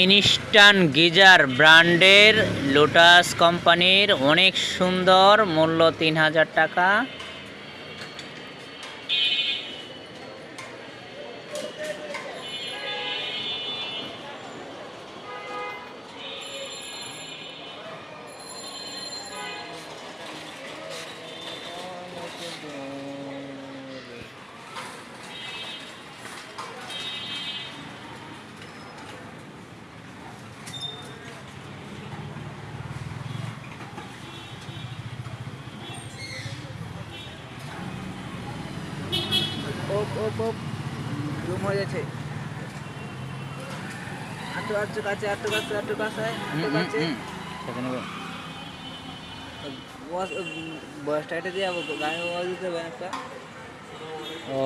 Instant geyser ব্র্যান্ডের lotus কোম্পানির অনেক সুন্দর, মূল্য 3000 টাকা। ওপ ওপ ওপ জুম হয়ে যাচ্ছে। আটটু আটটু কাছে আটটু কাছে আটটু কাছে আটটু কাছে বয়সটা এটা দিয়ে গায়ে দিতে হবে একটা। ও